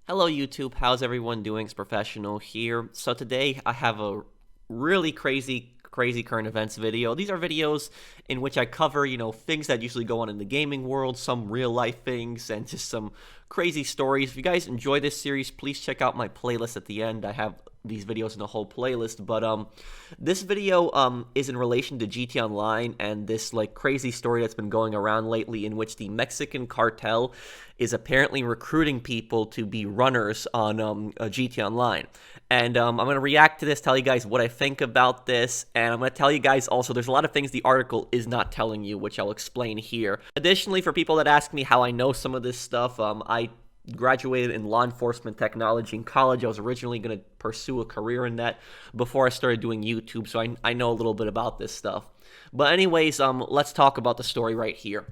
Hello YouTube, how's everyone doing? It's Professional here. So today I have a really crazy current events video. These are videos in which I cover, things that usually go on in the gaming world, some real life things, and just some crazy stories. If you guys enjoy this series, please check out my playlist at the end. I have these videos in a whole playlist, but this video is in relation to GT Online and this crazy story that's been going around lately, in which the Mexican cartel is apparently recruiting people to be runners on GT Online. And I'm going to react to this, tell you guys what I think about this, and I'm going to tell you guys also there's a lot of things the article is not telling you, which I'll explain here. Additionally, for people that ask me how I know some of this stuff, I graduated in law enforcement technology in college. I was originally going to pursue a career in that before I started doing YouTube, so I know a little bit about this stuff. But anyways, let's talk about the story right here.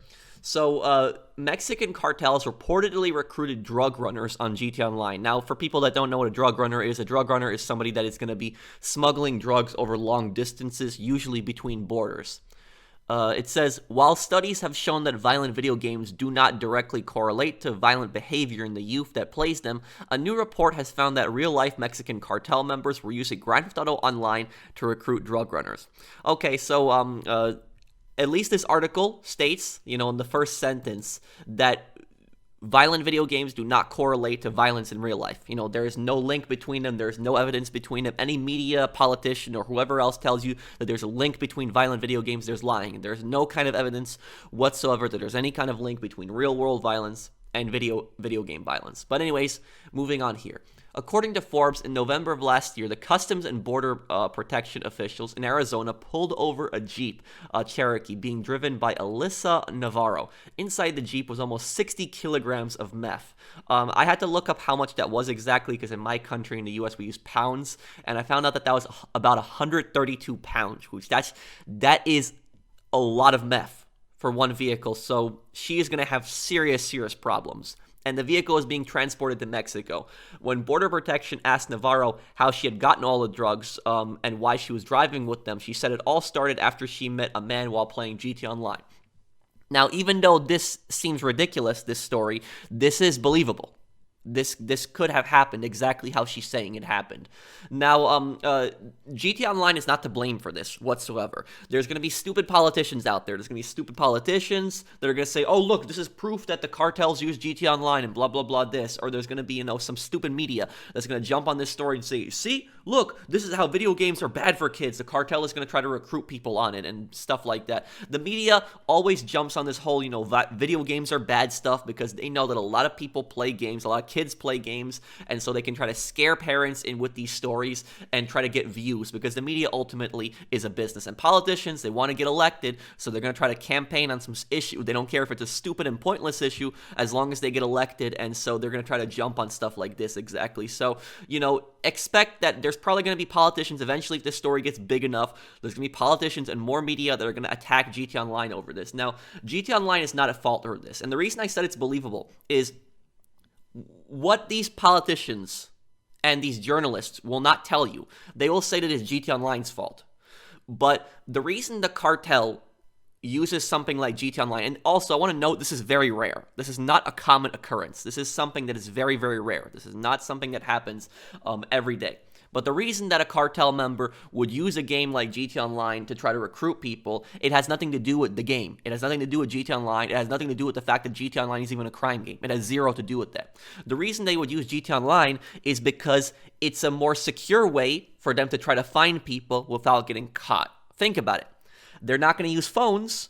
So, Mexican cartels reportedly recruited drug runners on GT Online. Now, for people that don't know what a drug runner is somebody that is going to be smuggling drugs over long distances, usually between borders. It says, while studies have shown that violent video games do not directly correlate to violent behavior in the youth that plays them, a new report has found that real-life Mexican cartel members were using Grand Theft Auto Online to recruit drug runners. Okay, so, at least this article states, in the first sentence, that violent video games do not correlate to violence in real life. There is no link between them. There's no evidence between them. Any media, politician, or whoever else tells you that there's a link between violent video games, there's lying. There's no kind of evidence whatsoever that there's any kind of link between real-world violence and video game violence. But anyways, moving on here. According to Forbes, in November of last year, the Customs and Border Protection officials in Arizona pulled over a Jeep Cherokee being driven by Alyssa Navarro. Inside the Jeep was almost 60 kilograms of meth. I had to look up how much that was exactly, because in my country, in the U.S., we use pounds, and I found out that was about 132 pounds, which that is a lot of meth for one vehicle, so she is going to have serious problems. And the vehicle is being transported to Mexico. When Border Protection asked Navarro how she had gotten all the drugs and why she was driving with them, she said it all started after she met a man while playing GT Online. Now, even though this seems ridiculous, this story, this is believable. This could have happened exactly how she's saying it happened. Now, GT Online is not to blame for this whatsoever. There's going to be stupid politicians out there. There's going to be stupid politicians that are going to say, oh, look, this is proof that the cartels use GT Online and blah, blah, blah this. Or there's going to be, some stupid media that's going to jump on this story and say, see, look, this is how video games are bad for kids. The cartel is going to try to recruit people on it and stuff like that. The media always jumps on this whole, video games are bad stuff because they know that a lot of people play games, a lot of kids play games, and so they can try to scare parents in with these stories and try to get views, because the media ultimately is a business. And politicians, they want to get elected, so they're going to try to campaign on some issue. They don't care if it's a stupid and pointless issue as long as they get elected, and so they're going to try to jump on stuff like this exactly. So, expect that there's probably going to be politicians eventually. If this story gets big enough, there's going to be politicians and more media that are going to attack GT Online over this. Now, GT Online is not at fault for this, and the reason I said it's believable is what these politicians and these journalists will not tell you. They will say that it's GT Online's fault. But the reason the cartel uses something like GT Online, and also I want to note this is very rare. This is not a common occurrence. This is something that is very, very rare. This is not something that happens every day. But the reason that a cartel member would use a game like GT Online to try to recruit people, it has nothing to do with the game. It has nothing to do with GT Online. It has nothing to do with the fact that GT Online is even a crime game. It has zero to do with that. The reason they would use GT Online is because it's a more secure way for them to try to find people without getting caught. Think about it. They're not going to use phones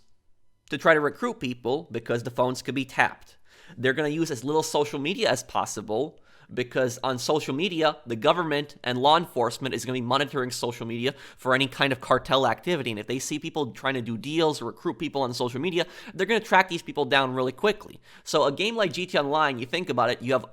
to try to recruit people because the phones could be tapped. They're going to use as little social media as possible, because on social media, the government and law enforcement is going to be monitoring social media for any kind of cartel activity. And if they see people trying to do deals or recruit people on social media, they're going to track these people down really quickly. So a game like GT Online, you think about it, you have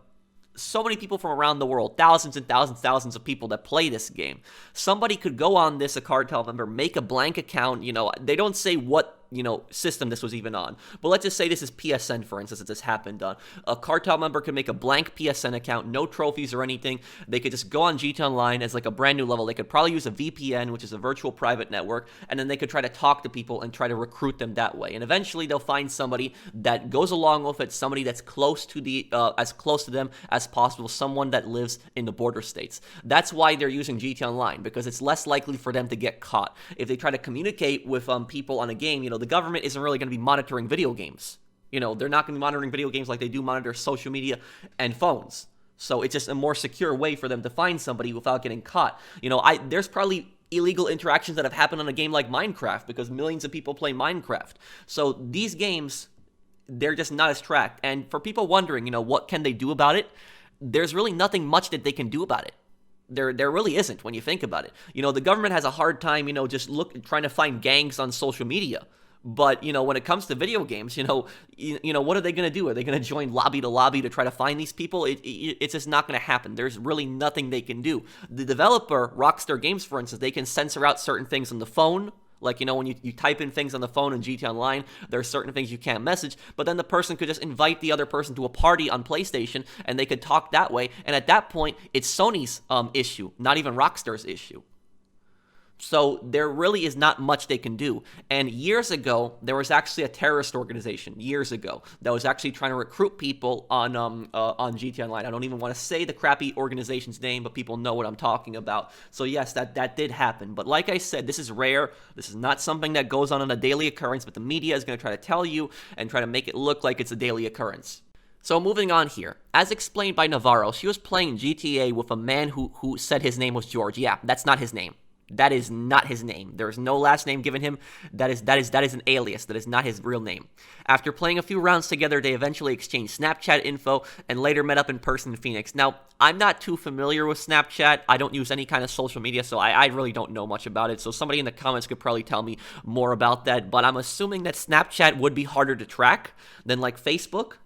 so many people from around the world, thousands and thousands of people that play this game. Somebody could go on this, a cartel member, make a blank account. They don't say what system this was even on. But let's just say this is PSN, for instance, that this happened on. A cartel member could make a blank PSN account, no trophies or anything. They could just go on GTA Online as like a brand new level. They could probably use a VPN, which is a virtual private network, and then they could try to talk to people and try to recruit them that way. And eventually they'll find somebody that goes along with it, somebody that's close to as close to them as possible, someone that lives in the border states. That's why they're using GTA Online, because it's less likely for them to get caught. If they try to communicate with people on a game, the government isn't really going to be monitoring video games. They're not going to be monitoring video games like they do monitor social media and phones. So it's just a more secure way for them to find somebody without getting caught. There's probably illegal interactions that have happened on a game like Minecraft because millions of people play Minecraft. So these games, they're just not as tracked. And for people wondering, what can they do about it? There's really nothing much that they can do about it. There really isn't when you think about it. The government has a hard time, just trying to find gangs on social media. But, when it comes to video games, what are they going to do? Are they going to join lobby to lobby to try to find these people? It's just not going to happen. There's really nothing they can do. The developer, Rockstar Games, for instance, they can censor out certain things on the phone. Like, when you type in things on the phone in GTA Online, there are certain things you can't message, but then the person could just invite the other person to a party on PlayStation, and they could talk that way, and at that point, it's Sony's issue, not even Rockstar's issue. So there really is not much they can do. And years ago, there was actually a terrorist organization, that was actually trying to recruit people on GTA Online. I don't even want to say the crappy organization's name, but people know what I'm talking about. So yes, that did happen. But like I said, this is rare. This is not something that goes on a daily occurrence, but the media is going to try to tell you and try to make it look like it's a daily occurrence. So moving on here, as explained by Navarro, she was playing GTA with a man who said his name was George. Yeah, that's not his name. That is not his name. There is no last name given him. That is an alias. That is not his real name. After playing a few rounds together, they eventually exchanged Snapchat info and later met up in person in Phoenix. Now, I'm not too familiar with Snapchat. I don't use any kind of social media, so I really don't know much about it. So somebody in the comments could probably tell me more about that. But I'm assuming that Snapchat would be harder to track than like Facebook,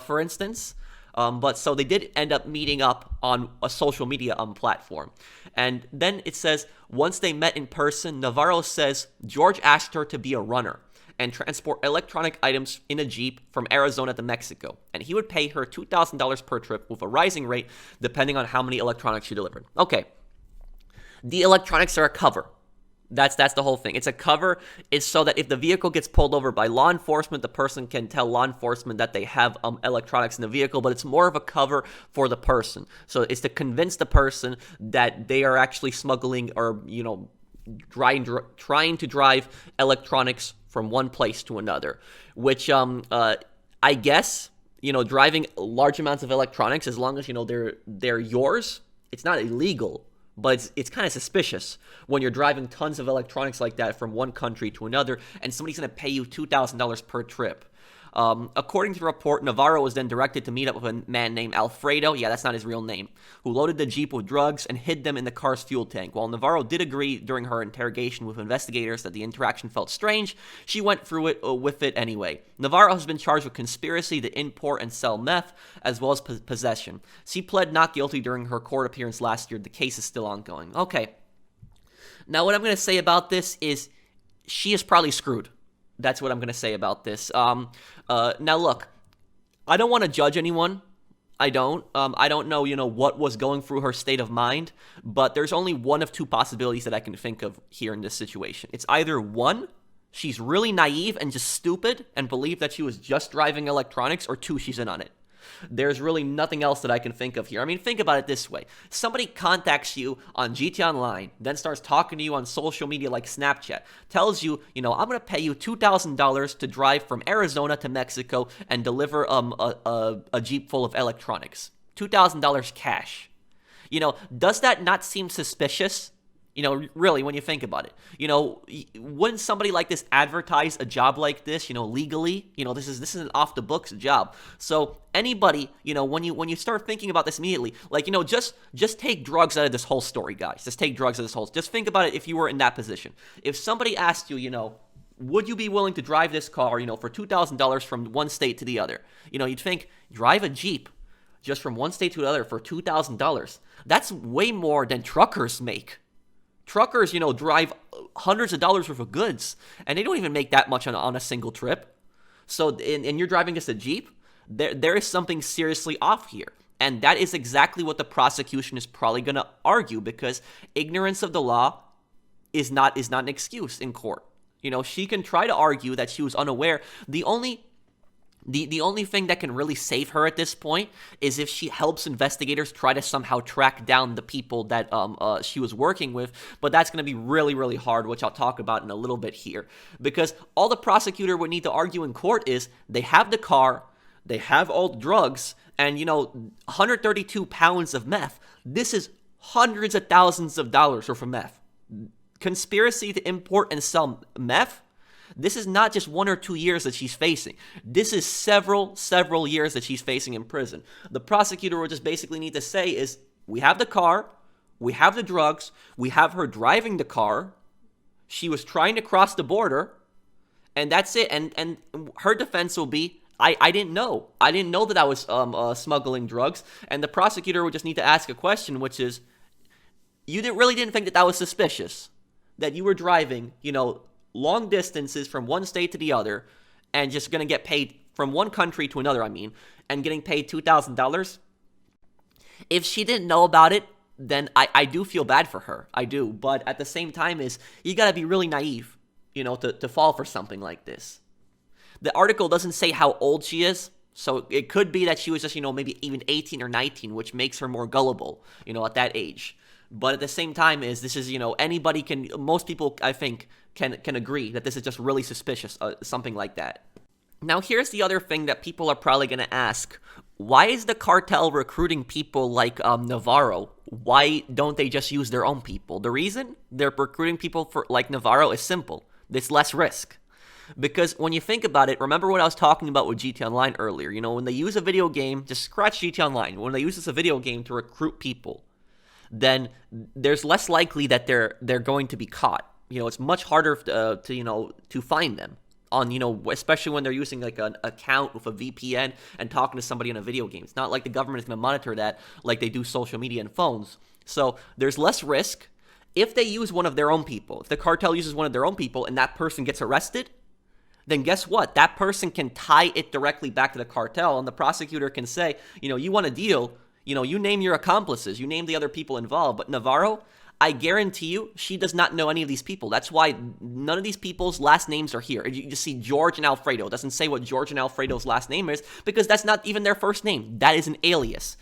for instance. But so they did end up meeting up on a social media platform. And then it says, once they met in person, Navarro says George asked her to be a runner and transport electronic items in a Jeep from Arizona to Mexico. And he would pay her $2,000 per trip with a rising rate depending on how many electronics she delivered. Okay. The electronics are a cover. That's the whole thing. It's a cover. It's so that if the vehicle gets pulled over by law enforcement, the person can tell law enforcement that they have electronics in the vehicle, but it's more of a cover for the person. So it's to convince the person that they are actually smuggling or, trying to drive electronics from one place to another, which I guess, driving large amounts of electronics, as long as, they're yours, it's not illegal. But it's kind of suspicious when you're driving tons of electronics like that from one country to another, and somebody's going to pay you $2,000 per trip. According to the report, Navarro was then directed to meet up with a man named Alfredo, yeah, that's not his real name, who loaded the Jeep with drugs and hid them in the car's fuel tank. While Navarro did agree during her interrogation with investigators that the interaction felt strange, she went through it with it anyway. Navarro has been charged with conspiracy to import and sell meth, as well as possession. She pled not guilty during her court appearance last year. The case is still ongoing. Okay. Now, what I'm going to say about this is she is probably screwed. That's what I'm going to say about this. Now, look, I don't want to judge anyone. I don't know, what was going through her state of mind, but there's only one of two possibilities that I can think of here in this situation. It's either one, she's really naive and just stupid and believed that she was just driving electronics, or two, she's in on it. There's really nothing else that I can think of here. I mean, think about it this way. Somebody contacts you on GTA Online, then starts talking to you on social media like Snapchat, tells you, I'm going to pay you $2,000 to drive from Arizona to Mexico and deliver a Jeep full of electronics. $2,000 cash. Does that not seem suspicious? Really, when you think about it, wouldn't somebody like this advertise a job like this, legally? This is an off the books job. So anybody, when you start thinking about this immediately, like, just take drugs out of this whole story, guys. Just take drugs out of this whole. Just think about it if you were in that position. If somebody asked you, would you be willing to drive this car, for $2,000 from one state to the other? You'd think, drive a Jeep just from one state to the other for $2,000. That's way more than truckers make. Truckers, drive hundreds of dollars worth of goods, and they don't even make that much on a single trip. So, and you're driving just a Jeep, there is something seriously off here. And that is exactly what the prosecution is probably going to argue, because ignorance of the law is not an excuse in court. She can try to argue that she was unaware. The only thing that can really save her at this point is if she helps investigators try to somehow track down the people that she was working with. But that's going to be really, really hard, which I'll talk about in a little bit here. Because all the prosecutor would need to argue in court is they have the car, they have all the drugs, and, 132 pounds of meth. This is hundreds of thousands of dollars worth of meth. Conspiracy to import and sell meth? This is not just 1 or 2 years that she's facing. This is several years that she's facing in prison. The prosecutor would just basically need to say is, we have the car, we have the drugs, we have her driving the car, she was trying to cross the border, and that's it. And her defense will be, I didn't know. I didn't know that I was smuggling drugs. And the prosecutor would just need to ask a question, which is, you really didn't think that was suspicious? That you were driving, long distances from one state to the other, and just going to get paid from one country to another, and getting paid $2,000? If she didn't know about it, then I do feel bad for her. I do. But at the same time you got to be really naive, to fall for something like this. The article doesn't say how old she is, so it could be that she was just, maybe even 18 or 19, which makes her more gullible, at that age. But at the same time this is, anybody most people, I think, can agree that this is just really suspicious, something like that. Now, here's the other thing that people are probably going to ask. Why is the cartel recruiting people like Navarro? Why don't they just use their own people? The reason they're recruiting people like Navarro is simple. It's less risk. Because when you think about it, remember what I was talking about with GT Online earlier. When they use a video game, just scratch GT Online. When they use this a video game to recruit people, then there's less likely that they're going to be caught. It's much harder to find them on, especially when they're using like an account with a VPN and talking to somebody in a video game. It's not like the government is going to monitor that like they do social media and phones. So there's less risk. If they use one of their own people, if the cartel uses one of their own people and that person gets arrested, then guess what? That person can tie it directly back to the cartel, and the prosecutor can say, you want a deal, you name your accomplices, you name the other people involved, but Navarro, I guarantee you, she does not know any of these people. That's why none of these people's last names are here. You just see George and Alfredo. It doesn't say what George and Alfredo's last name is, because that's not even their first name. That is an alias.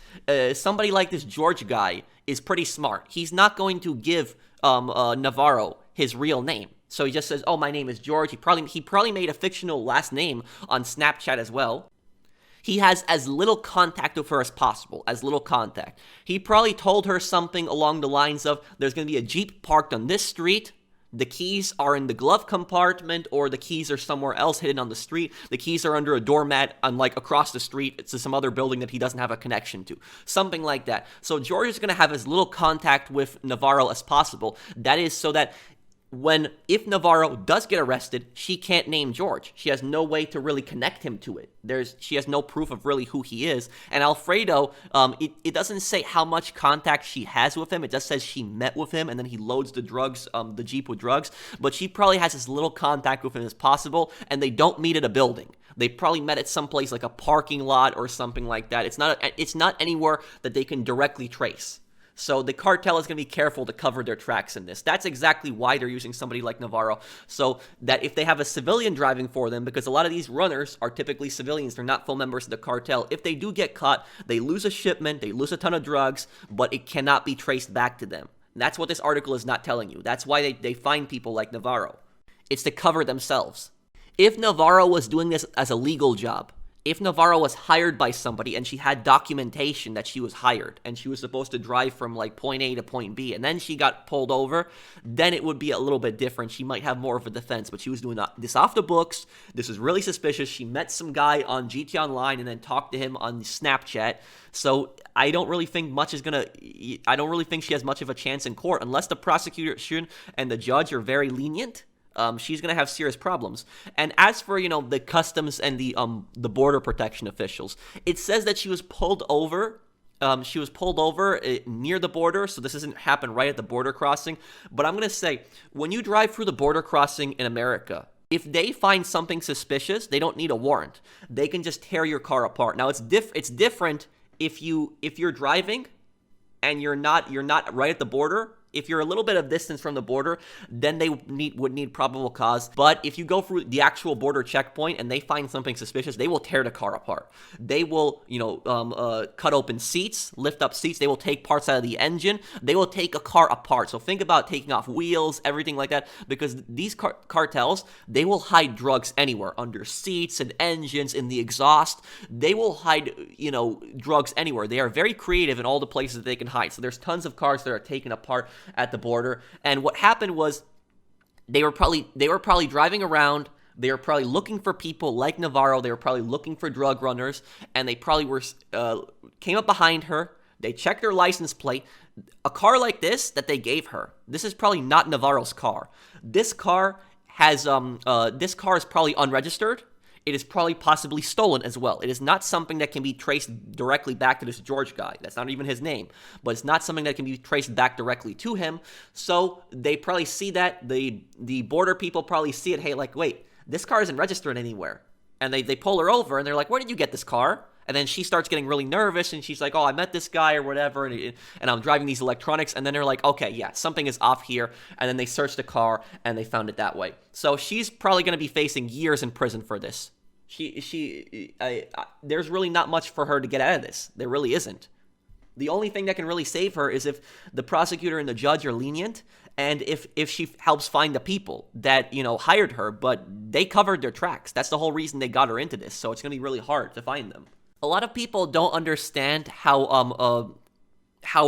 Somebody like this George guy is pretty smart. He's not going to give Navarro his real name. So he just says, oh, my name is George. He probably made a fictional last name on Snapchat as well. He has as little contact with her as possible, as little contact. He probably told her something along the lines of, there's going to be a Jeep parked on this street. The keys are in the glove compartment, or the keys are somewhere else hidden on the street. The keys are under a doormat across the street. It's to some other building that he doesn't have a connection to. Something like that. So George is going to have as little contact with Navarro as possible. That is so that if Navarro does get arrested, she can't name George. She has no way to really connect him to it. She has no proof of really who he is. And Alfredo, it doesn't say how much contact she has with him. It just says she met with him, and then he loads the Jeep with drugs. But she probably has as little contact with him as possible, and they don't meet at a building. They probably met at some place like a parking lot or something like that. It's not anywhere that they can directly trace. So the cartel is going to be careful to cover their tracks in this. That's exactly why they're using somebody like Navarro, so that if they have a civilian driving for them, because a lot of these runners are typically civilians, they're not full members of the cartel. If they do get caught, they lose a shipment, they lose a ton of drugs, but it cannot be traced back to them. And that's what this article is not telling you. That's why they find people like Navarro. It's to cover themselves. If Navarro was doing this as a legal job, if Navarro was hired by somebody and she had documentation that she was hired and she was supposed to drive from point A to point B, and then she got pulled over, then it would be a little bit different. She might have more of a defense, but she was doing this off the books. This is really suspicious. She met some guy on GT Online and then talked to him on Snapchat. So I don't really think she has much of a chance in court unless the prosecution and the judge are very lenient. She's going to have serious problems. And as for, the customs and the border protection officials, it says that she was pulled over She was pulled over near the border, so this doesn't happen right at the border crossing. But I'm going to say, when you drive through the border crossing in America, if they find something suspicious, they don't need a warrant. They can just tear your car apart. Now, it's different if you're driving and you're not right at the border. If you're a little bit of distance from the border, then they would need probable cause. But if you go through the actual border checkpoint and they find something suspicious, they will tear the car apart. They will, cut open seats, lift up seats. They will take parts out of the engine. They will take a car apart. So think about taking off wheels, everything like that, because these cartels, they will hide drugs anywhere, under seats and engines, in the exhaust. They will hide, drugs anywhere. They are very creative in all the places that they can hide. So there's tons of cars that are taken apart at the border. And what happened was they were probably driving around. They were probably looking for people like Navarro. They were probably looking for drug runners, and they probably came up behind her. They checked her license plate. A car like this that they gave her, this is probably not Navarro's car. This car is probably unregistered. It is probably possibly stolen as well. It is not something that can be traced directly back to this George guy. That's not even his name. But it's not something that can be traced back directly to him. So they probably see that. The border people probably see it. Hey, like, wait, this car isn't registered anywhere. And they pull her over, and they're like, where did you get this car? And then she starts getting really nervous, and she's like, oh, I met this guy or whatever, and I'm driving these electronics. And then they're like, okay, yeah, something is off here. And then they search the car, and they found it that way. So she's probably going to be facing years in prison for this. There's really not much for her to get out of this. There really isn't. The only thing that can really save her is if the prosecutor and the judge are lenient, and if she helps find the people that, hired her, but they covered their tracks. That's the whole reason they got her into this, so it's going to be really hard to find them. A lot of people don't understand how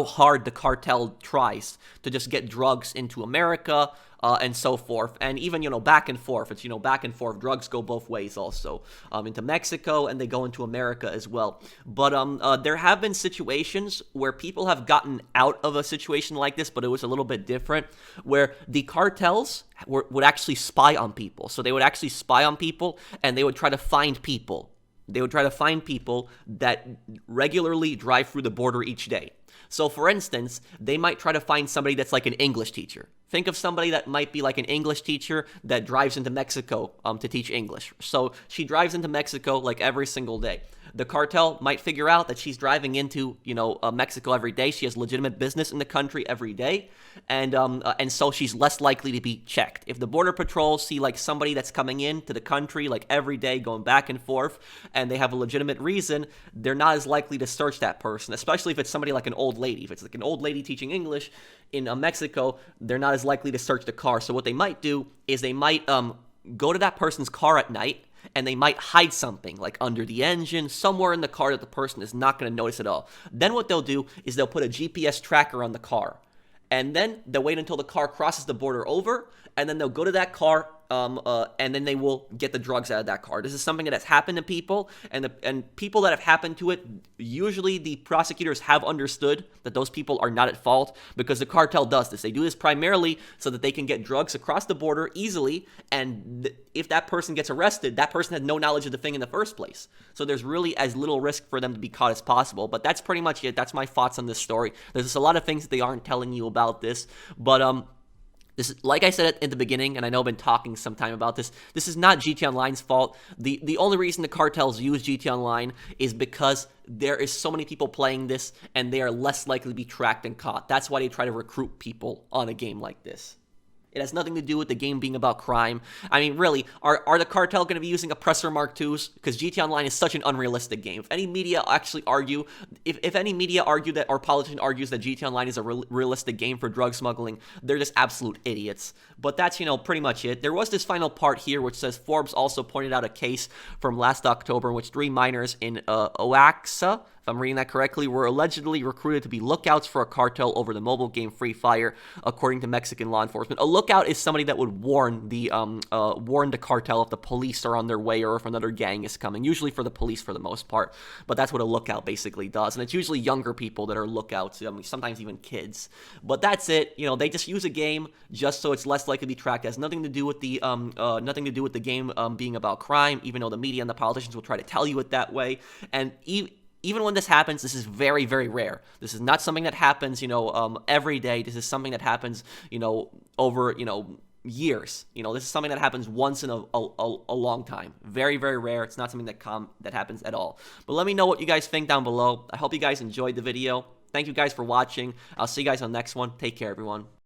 hard the cartel tries to just get drugs into America, and so forth, and even, back and forth. It's, back and forth. Drugs go both ways also, into Mexico, and they go into America as well. But there have been situations where people have gotten out of a situation like this, but it was a little bit different, where the cartels would actually spy on people. So they would actually spy on people, and they would try to find people. They would try to find people that regularly drive through the border each day. So, for instance, they might try to find somebody that's like an English teacher. Think of somebody that might be like an English teacher that drives into Mexico to teach English. So she drives into Mexico like every single day. The cartel might figure out that she's driving into, Mexico every day. She has legitimate business in the country every day, and so she's less likely to be checked. If the border patrols see like somebody that's coming into the country like every day, going back and forth, and they have a legitimate reason, they're not as likely to search that person. Especially if it's somebody like an old lady. If it's like an old lady teaching English in Mexico, they're not as likely to search the car. So what they might do is they might go to that person's car at night, and they might hide something like under the engine, somewhere in the car that the person is not going to notice at all. Then what they'll do is they'll put a GPS tracker on the car, and then they'll wait until the car crosses the border over, and then they'll go to that car, and then they will get the drugs out of that car. This is something that has happened to people, and people that have happened to it, usually the prosecutors have understood that those people are not at fault, because the cartel does this. They do this primarily so that they can get drugs across the border easily, and if that person gets arrested, that person had no knowledge of the thing in the first place. So there's really as little risk for them to be caught as possible. But that's pretty much it. That's my thoughts on this story. There's just a lot of things that they aren't telling you about this, but this is, like I said at the beginning, and I know I've been talking some time about this, this is not GT Online's fault. The only reason the cartels use GT Online is because there is so many people playing this, and they are less likely to be tracked and caught. That's why they try to recruit people on a game like this. It has nothing to do with the game being about crime. I mean, really, are the cartel going to be using oppressor Mark IIs? Because GT Online is such an unrealistic game. If any media actually argue, if any media argue that, or politician argues that GT Online is a realistic game for drug smuggling, they're just absolute idiots. But that's, pretty much it. There was this final part here which says Forbes also pointed out a case from last October in which 3 minors in Oaxaca, if I'm reading that correctly, were allegedly recruited to be lookouts for a cartel over the mobile game Free Fire, according to Mexican law enforcement. A lookout is somebody that would warn the cartel if the police are on their way or if another gang is coming, usually for the police for the most part, but that's what a lookout basically does, and it's usually younger people that are lookouts, I mean, sometimes even kids, but that's it. They just use a game just so it's less likely to be tracked. It has nothing to do with the game being about crime, even though the media and the politicians will try to tell you it that way, and even when this happens, this is very, very rare. This is not something that happens, every day. This is something that happens, over, years. This is something that happens once in a long time. Very, very rare. It's not something that happens at all. But let me know what you guys think down below. I hope you guys enjoyed the video. Thank you guys for watching. I'll see you guys on the next one. Take care, everyone.